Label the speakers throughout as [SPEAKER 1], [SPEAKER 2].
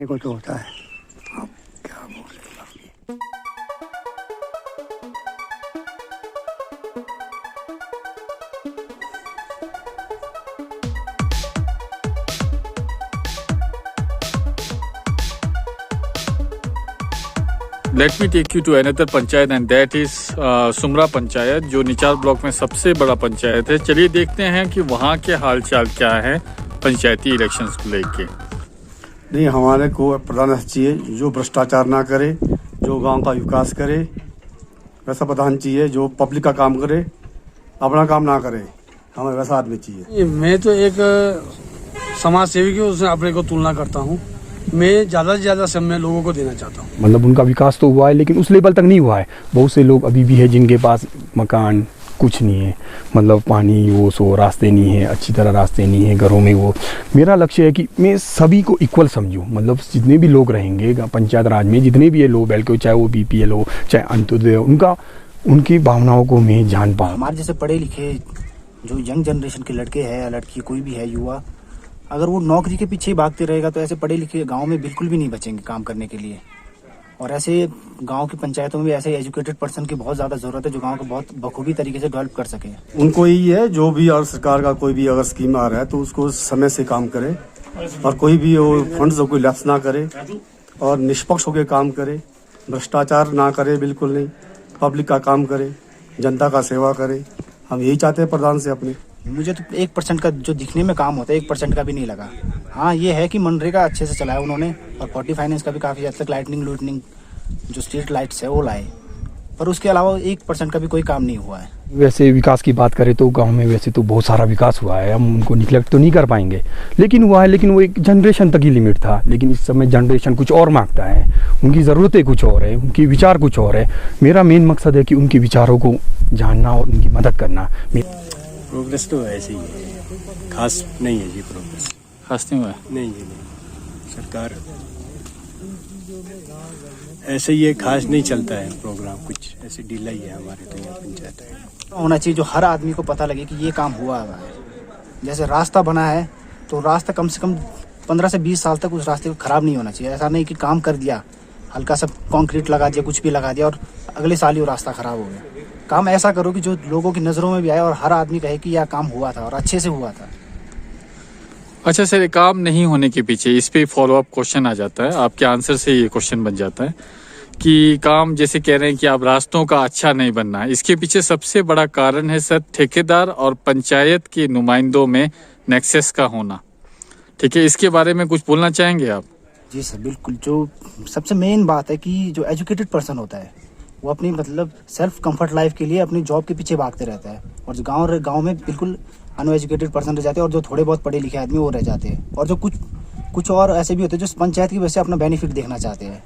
[SPEAKER 1] को तो होता है। अब क्या बोले।
[SPEAKER 2] Let me take you to another panchayat and that is Sumra panchayat, जो निचार ब्लॉक में सबसे बड़ा पंचायत है। चलिए देखते हैं कि वहाँ के हालचाल क्या है पंचायती इलेक्शंस को लेके।
[SPEAKER 1] नहीं, हमारे को प्रधान चाहिए जो भ्रष्टाचार ना करे, जो गांव का विकास करे, वैसा प्रधान चाहिए जो पब्लिक का काम करे, अपना काम ना करे। हमें वैसा आदमी चाहिए।
[SPEAKER 3] मैं तो एक समाज सेवी की उससे अपने को तुलना करता हूँ। मैं ज़्यादा से ज़्यादा समय लोगों को देना चाहता हूँ।
[SPEAKER 4] मतलब उनका विकास तो हुआ है लेकिन उस लेवल तक नहीं हुआ है। बहुत से लोग अभी भी है जिनके पास मकान कुछ नहीं है, मतलब पानी वो सो रास्ते नहीं है, अच्छी तरह रास्ते नहीं है घरों में। वो मेरा लक्ष्य है कि मैं सभी को इक्वल समझूं, मतलब जितने भी लोग रहेंगे पंचायत राज में, जितने भी ये लोग बैठ के, चाहे वो BPL हो चाहे अंत्योदय हो, उनकी भावनाओं को मैं जान पाऊँ।
[SPEAKER 5] हमारे जैसे पढ़े लिखे जो यंग जनरेशन के लड़के हैं या लड़की कोई भी है युवा, अगर वो नौकरी के पीछे ही भागते रहेगा तो ऐसे पढ़े लिखे गांव में बिल्कुल भी नहीं बचेंगे काम करने के लिए। और ऐसे गांव की पंचायतों में भी ऐसे एजुकेटेड पर्सन की बहुत ज़्यादा ज़रूरत है जो गांव को बहुत बखूबी तरीके से डेवलप कर सके।
[SPEAKER 1] उनको यही है जो भी और सरकार का कोई भी अगर स्कीम आ रहा है तो उसको समय से काम करे और कोई भी वो फंड्स को कोई लैप्स ना करे और निष्पक्ष होकर काम करे, भ्रष्टाचार ना करे, बिल्कुल नहीं, पब्लिक का काम करे, जनता का सेवा करे। हम यही चाहते हैं प्रधान से अपने।
[SPEAKER 5] मुझे तो 1% का जो दिखने में काम होता है 1% का भी नहीं लगा। हाँ, ये है कि मनरेगा अच्छे से चलाया उन्होंने और 40 फाइनेंस का भी काफ़ी हद तक लाइटनिंग लूटनिंग जो स्ट्रीट लाइट्स है वो लाए, पर उसके अलावा 1% का भी कोई काम नहीं हुआ है।
[SPEAKER 4] वैसे विकास की बात करें तो गांव में वैसे तो बहुत सारा विकास हुआ है, हम उनको निगलेक्ट तो नहीं कर पाएंगे, लेकिन हुआ है। लेकिन वो एक जनरेशन तक ही लिमिट था, लेकिन इस समय जनरेशन कुछ और मांगता है, उनकी ज़रूरतें कुछ और है, उनकी विचार कुछ और है। मेरा मेन मकसद है कि उनके विचारों को जानना और उनकी मदद करना।
[SPEAKER 6] प्रोग्रेस तो ऐसे ही है, खास नहीं है जी। प्रोग्रेस
[SPEAKER 2] खास नहीं हुआ
[SPEAKER 6] नहीं जी, नहीं। सरकार ऐसे ही है, खास नहीं चलता है प्रोग्राम, कुछ ऐसे ढीला ही है हमारे तो यहाँ पंचायत है।
[SPEAKER 5] होना चाहिए जो हर आदमी को पता लगे कि ये काम हुआ है। जैसे रास्ता बना है तो रास्ता कम से कम 15 से 20 साल तक उस रास्ते को ख़राब नहीं होना चाहिए। ऐसा नहीं कि काम कर दिया, हल्का सा कंक्रीट लगा दिया, कुछ भी लगा दिया और अगले साल ही वो रास्ता ख़राब हो गया। काम ऐसा करो कि जो लोगों की नज़रों में भी आए और हर आदमी कहे कि यह काम हुआ था और अच्छे से हुआ था।
[SPEAKER 2] अच्छा सर, काम नहीं होने के पीछे इस पे फॉलो अप क्वेश्चन आ जाता है, आपके आंसर से ये क्वेश्चन बन जाता है कि काम जैसे कह रहे हैं कि आप रास्तों का अच्छा नहीं बनना है, इसके पीछे सबसे बड़ा कारण है सर ठेकेदार और पंचायत के नुमाइंदों में नेक्सस का होना। ठीक है, इसके बारे में कुछ बोलना चाहेंगे आप?
[SPEAKER 5] जी सर, बिल्कुल। जो सबसे मेन बात है कि जो एजुकेटेड पर्सन होता है वो अपनी मतलब सेल्फ कंफर्ट लाइफ के लिए अपनी जॉब के पीछे भागते रहता है, और जो गांव में बिल्कुल अनएजुकेटेड पर्सन रह जाते हैं और जो थोड़े बहुत पढ़े लिखे आदमी वो रह जाते हैं। और जो कुछ और ऐसे भी होते हैं जो पंचायत की वजह से अपना बेनिफिट देखना चाहते हैं।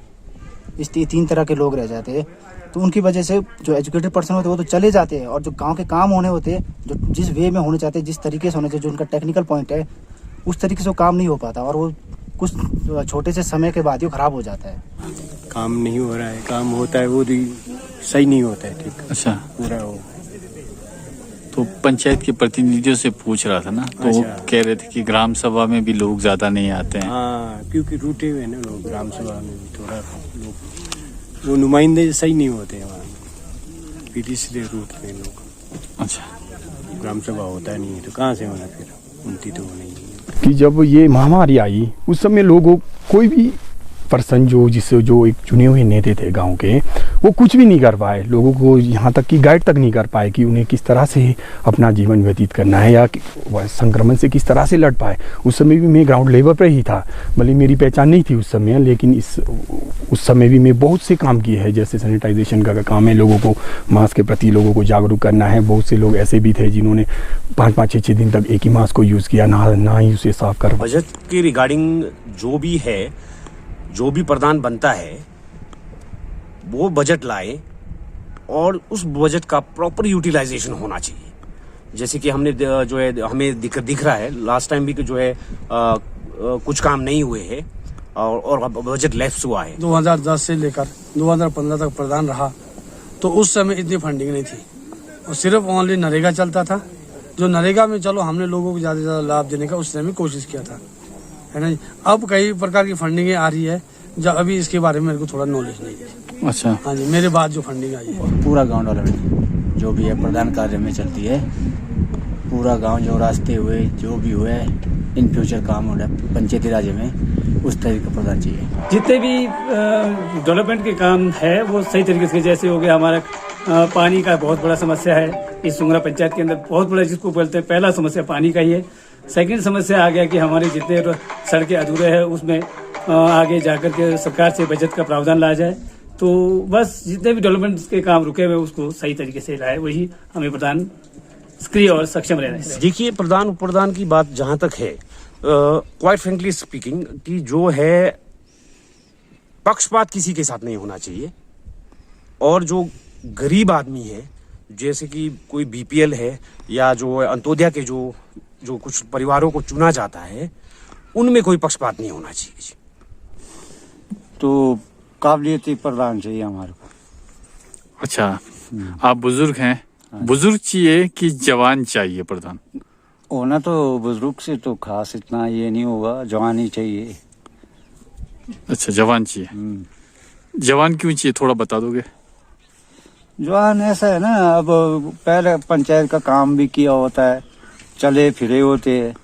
[SPEAKER 5] इस 3 तरह के लोग रह जाते हैं। तो उनकी वजह से जो एजुकेटेड पर्सन होते हैं वो तो चले जाते हैं, और जो गाँव के काम होने होते हैं, जो जिस वे में होने चाहते हैं, जिस तरीके से होने चाहिए, जो उनका टेक्निकल पॉइंट है, उस तरीके से वो काम नहीं हो पाता और वो कुछ छोटे से समय के बाद ही खराब हो जाता है।
[SPEAKER 6] काम नहीं हो रहा है, काम होता है वो भी सही नहीं होता है। ठीक,
[SPEAKER 2] अच्छा,
[SPEAKER 6] पूरा हो
[SPEAKER 2] तो पंचायत के प्रतिनिधियों से पूछ रहा था ना, तो वो कह रहे थे कि ग्राम सभा में भी लोग ज्यादा नहीं आते हैं।
[SPEAKER 6] हाँ, क्योंकि रूटे हुए ना लोग, ग्राम सभा में भी थोड़ा लोग वो नुमाइंदे सही नहीं होते हैं वहाँ, फिर इसलिए रूट में लोग।
[SPEAKER 2] अच्छा,
[SPEAKER 6] ग्राम सभा होता नहीं है तो कहाँ से होना, फिर उनती तो नहीं है।
[SPEAKER 4] कि जब ये महामारी आई उस समय लोगों कोई भी पर्सन जो एक चुने हुए नेता थे गांव के, वो कुछ भी नहीं कर पाए, लोगों को यहाँ तक कि गाइड तक नहीं कर पाए कि उन्हें किस तरह से अपना जीवन व्यतीत करना है या संक्रमण से किस तरह से लड़ पाए। उस समय भी मैं ग्राउंड लेवल पर ही था, भले मेरी पहचान नहीं थी उस समय, लेकिन उस समय भी मैं बहुत से काम किए हैं। जैसे सैनिटाइजेशन का काम है, लोगों को मास्क के प्रति लोगों को जागरूक करना है। बहुत से लोग ऐसे भी थे जिन्होंने 5-5, 6-6 दिन तक एक ही मास्क को यूज़ किया, ना ही उसे साफ कर।
[SPEAKER 7] बजट के रिगार्डिंग जो भी है, जो भी प्रधान बनता है वो बजट लाए और उस बजट का प्रॉपर यूटिलाइजेशन होना चाहिए। जैसे कि हमने जो है हमें दिख रहा है लास्ट टाइम भी कि जो है कुछ काम नहीं हुए हैं और बजट लैप्स हुआ है।
[SPEAKER 3] 2010 से लेकर 2015 तक प्रधान रहा तो उस समय इतनी फंडिंग नहीं थी और सिर्फ ओनली नरेगा चलता था। जो नरेगा में चलो हमने लोगों को ज़्यादा से ज़्यादा लाभ देने का उस समय कोशिश किया था, है ना जी। अब कई प्रकार की फंडिंग आ रही है, जब अभी इसके बारे में मेरे को थोड़ा नॉलेज नहीं है।
[SPEAKER 2] अच्छा,
[SPEAKER 3] हाँ जी, मेरे बाद जो फंडिंग आई है
[SPEAKER 8] पूरा गांव डेवलपमेंट जो भी है प्रधान कार्य में चलती है। पूरा गांव जो रास्ते हुए जो भी हुए इन फ्यूचर काम हो रहा है पंचायती राज में, उस तरीके का प्रधान चाहिए।
[SPEAKER 9] जितने भी डेवलपमेंट के काम है वो सही तरीके से, जैसे हो गया हमारा पानी का बहुत बड़ा समस्या है इस सुंगरा पंचायत के अंदर, बहुत बड़ा जिसको बोलते हैं पहला समस्या पानी का ही है। सेकंड समस्या आ गया कि हमारे जितने सड़कें अधूरे हैं उसमें आगे जाकर के सरकार से बजट का प्रावधान लाया जाए। तो बस जितने भी डेवलपमेंट के काम रुके हुए उसको सही तरीके से लाए, वही हमें प्रधान सक्रिय और सक्षम रहना है।
[SPEAKER 7] देखिए, प्रधान उप प्रधान की बात जहां तक है, क्वाइट फ्रेंकली स्पीकिंग, कि जो है पक्षपात किसी के साथ नहीं होना चाहिए। और जो गरीब आदमी है, जैसे कि कोई बीपीएल है या जो अंत्योदय के जो कुछ परिवारों को चुना जाता है, उनमें कोई पक्षपात नहीं होना चाहिए।
[SPEAKER 8] तो काबिलियती प्रधान चाहिए हमारे को।
[SPEAKER 2] अच्छा, आप बुजुर्ग हैं, बुजुर्ग चाहिए कि जवान चाहिए प्रधान?
[SPEAKER 8] होना तो बुजुर्ग से तो खास इतना ये नहीं होगा, जवान ही चाहिए।
[SPEAKER 2] अच्छा, जवान चाहिए। जवान क्यों चाहिए, थोड़ा बता दोगे?
[SPEAKER 8] जवान ऐसा है ना, अब पहले पंचायत का काम भी किया होता है, चले फिरे होते हैं,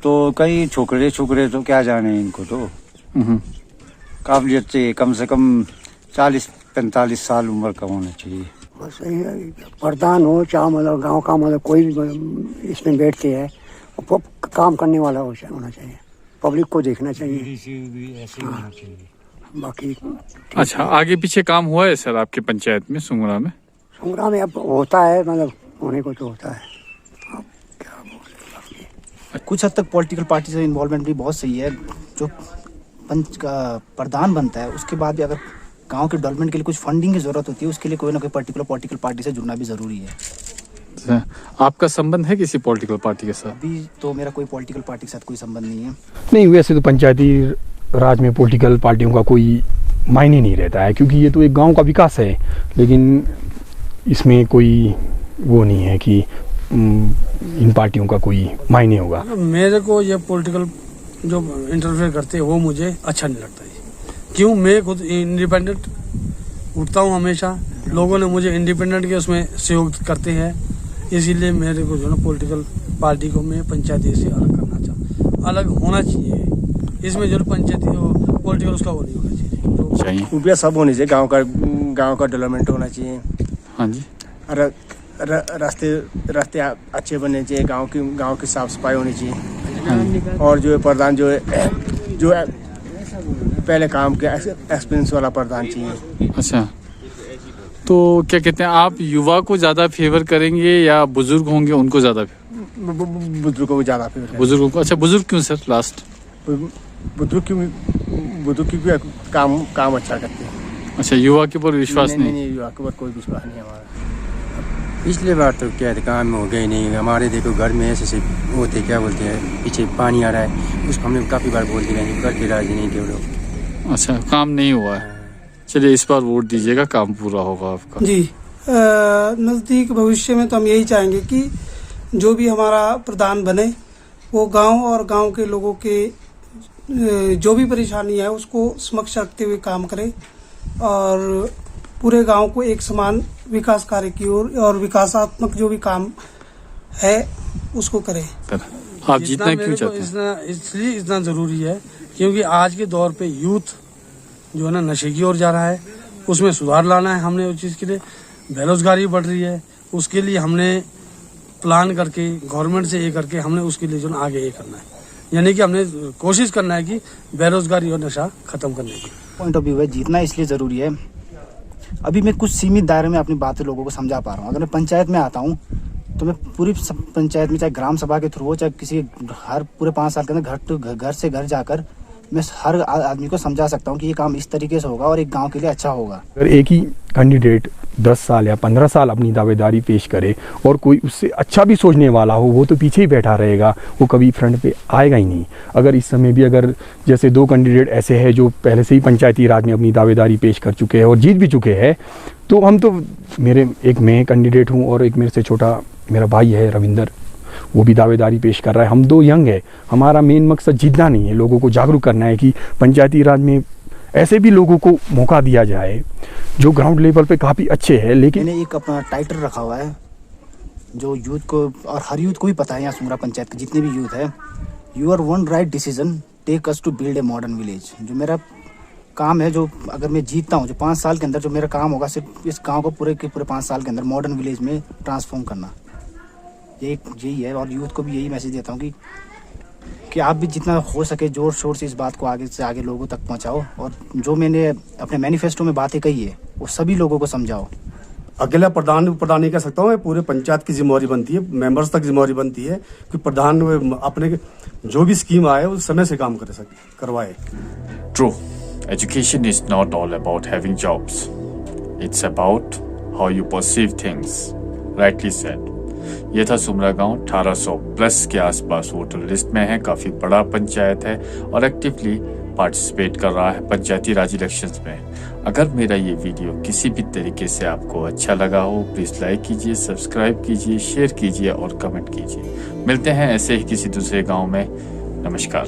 [SPEAKER 8] तो कई छोकरे तो क्या जाने इनको। तो काबिलियत चाहिए, कम से कम 40-45 साल उम्र का होना चाहिए।
[SPEAKER 10] बस यही प्रधान हो, चाहे मतलब गांव का मतलब कोई भी इसमें बैठते हैं, वो काम करने वाला होना चाहिए, पब्लिक को देखना चाहिए। हाँ, बाकी
[SPEAKER 2] अच्छा, आगे पीछे काम हुआ है सर आपके पंचायत में, सुंगरा में?
[SPEAKER 10] सुंगरा में अब होता है, मतलब होने को तो होता है। अब क्या बोले,
[SPEAKER 5] कुछ हद तक पॉलिटिकल पार्टी से इन्वॉल्वमेंट भी बहुत सही है। जो पंच का प्रधान बनता है उसके बाद भी अगर गांव के डेवलपमेंट के लिए कुछ फंडिंग की जरूरत होती है, उसके लिए कोई ना कोई पर्टिकुलर पॉलिटिकल पार्टी से जुड़ना भी जरूरी है।
[SPEAKER 2] अच्छा, आपका संबंध है किसी पॉलिटिकल पार्टी के साथ?
[SPEAKER 5] अभी तो मेरा कोई पॉलिटिकल पार्टी के साथ कोई संबंध नहीं है।
[SPEAKER 4] नहीं, वैसे तो पंचायती राज में पॉलिटिकल पार्टियों का कोई मायने नहीं रहता है, क्योंकि ये तो एक गांव का विकास है। लेकिन इसमें कोई वो नहीं है कि इन पार्टियों का कोई मायने होगा।
[SPEAKER 3] मेरे को ये पॉलिटिकल जो इंटरफेयर करते हैं वो मुझे अच्छा नहीं लगता है। क्यों, मैं खुद इंडिपेंडेंट उठता हूँ हमेशा, लोगों ने मुझे इंडिपेंडेंट के उसमें सहयोग करते हैं, इसीलिए मेरे को जो ना पॉलिटिकल पार्टी को मैं पंचायती से अलग करना चाहता, अलग होना चाहिए। इसमें जो पंचायती पॉलिटिकल उसका वो नहीं होना चाहिए।
[SPEAKER 6] रुपया सब होने चाहिए, गांव का डेवलपमेंट होना चाहिए।
[SPEAKER 2] हाँ जी,
[SPEAKER 6] रास्ते अच्छे बनने चाहिए, गांव की साफ सफाई होनी चाहिए। और जो प्रधान जो पहले काम के एक्सपीरियंस वाला प्रधान चाहिए।
[SPEAKER 2] अच्छा, तो क्या कहते हैं, आप युवा को ज्यादा फेवर करेंगे या बुजुर्ग होंगे उनको ज्यादा?
[SPEAKER 6] बुजुर्गों को ज्यादा फेवर।
[SPEAKER 2] बुजुर्गों को। अच्छा, बुजुर्ग क्यों सर? लास्ट
[SPEAKER 6] बुजुर्ग क्योंकि काम अच्छा करते हैं।
[SPEAKER 2] अच्छा, युवा के ऊपर विश्वास नहीं?
[SPEAKER 6] युवा के ऊपर कोई विश्वास नहीं हमारा।
[SPEAKER 8] पिछले बार तो क्या काम हो गए नहीं हमारे। देखो घर में ऐसे होते क्या बोलते हैं, पीछे पानी आ रहा है, उसको हमने काफ़ी बार बोल दिया, करके राजी नहीं थे वो लोग।
[SPEAKER 2] अच्छा, काम नहीं हुआ है। चलिए, इस बार वोट दीजिएगा, काम पूरा होगा आपका।
[SPEAKER 11] जी, नज़दीक भविष्य में तो हम यही चाहेंगे कि जो भी हमारा प्रधान बने वो गांव और गांव के लोगों के जो भी परेशानी है उसको समक्ष रखते हुए काम करे और पूरे गांव को एक समान विकास कार्य की ओर और विकासात्मक जो भी काम है उसको करे।
[SPEAKER 2] आप जीतना क्यों चाहते हैं?
[SPEAKER 3] इसलिए इतना जरूरी है क्योंकि आज के दौर पे यूथ जो है ना नशे की ओर जा रहा है, उसमें सुधार लाना है हमने। उस चीज़ के लिए बेरोजगारी बढ़ रही है, उसके लिए हमने प्लान करके गवर्नमेंट से ये करके हमने उसके लिए जो आगे ये करना है, यानी कि हमने कोशिश करना है कि बेरोजगारी और नशा खत्म करने की।
[SPEAKER 5] पॉइंट ऑफ व्यू है, जीतना इसलिए ज़रूरी है। अभी मैं कुछ सीमित दायरे में अपनी बातें लोगों को समझा पा रहा हूँ। अगर मैं पंचायत में आता हूँ तो मैं पूरी पंचायत में, चाहे ग्राम सभा के थ्रू हो, चाहे किसी हर पूरे 5 साल के अंदर घर से घर जाकर मैं हर आदमी को समझा सकता हूँ कि ये काम इस तरीके से होगा और एक गांव के लिए अच्छा होगा।
[SPEAKER 4] अगर एक ही कैंडिडेट 10 साल या 15 साल अपनी दावेदारी पेश करे और कोई उससे अच्छा भी सोचने वाला हो, वो तो पीछे ही बैठा रहेगा, वो कभी फ्रंट पे आएगा ही नहीं। अगर इस समय भी अगर जैसे 2 कैंडिडेट ऐसे हैं जो पहले से ही पंचायती राज में अपनी दावेदारी पेश कर चुके हैं और जीत भी चुके हैं, तो हम तो मैं कैंडिडेट हूँ और एक मेरे से छोटा मेरा भाई है रविंदर, वो भी दावेदारी पेश कर रहा है। हम दो यंग है, हमारा मेन मकसद जीतना नहीं है, लोगों को जागरूक करना है कि पंचायती राज में ऐसे भी लोगों को मौका दिया जाए जो ग्राउंड लेवल पे काफ़ी अच्छे हैं। लेकिन
[SPEAKER 5] मैंने एक अपना टाइटल रखा हुआ है जो यूथ को, और हर यूथ को भी पता है, यहाँ सुंगरा पंचायत के जितने भी यूथ है, your one right decision take us to build a modern village. जो मेरा काम है, जो अगर मैं जीतता हूँ, जो 5 साल के अंदर जो मेरा काम होगा, सिर्फ इस गांव को पूरे के पूरे 5 साल के अंदर मॉडर्न विलेज में ट्रांसफॉर्म करना, यही है। और यूथ को भी यही मैसेज देता हूँ कि आप भी जितना हो सके जोर शोर से इस बात को आगे से आगे लोगों तक पहुँचाओ, और जो मैंने अपने मैनिफेस्टो में बातें कही है वो सभी लोगों को समझाओ।
[SPEAKER 1] अकेला प्रधान नहीं कह सकता हूँ, पूरे पंचायत की जिम्मेवारी बनती है, मेंबर्स तक जिम्मेवारी बनती है कि प्रधान अपने जो भी स्कीम आए उस समय से काम करवाए।
[SPEAKER 2] True, education is not all about having jobs. It's about how you perceive things. Rightly said. ये था सुमरा गांव, 1800 प्लस के आसपास वोटर लिस्ट में है, काफी बड़ा पंचायत है और एक्टिवली पार्टिसिपेट कर रहा है पंचायती राज इलेक्शंस में। अगर मेरा ये वीडियो किसी भी तरीके से आपको अच्छा लगा हो, प्लीज लाइक कीजिए, सब्सक्राइब कीजिए, शेयर कीजिए और कमेंट कीजिए। मिलते हैं ऐसे ही किसी दूसरे गांव में। नमस्कार।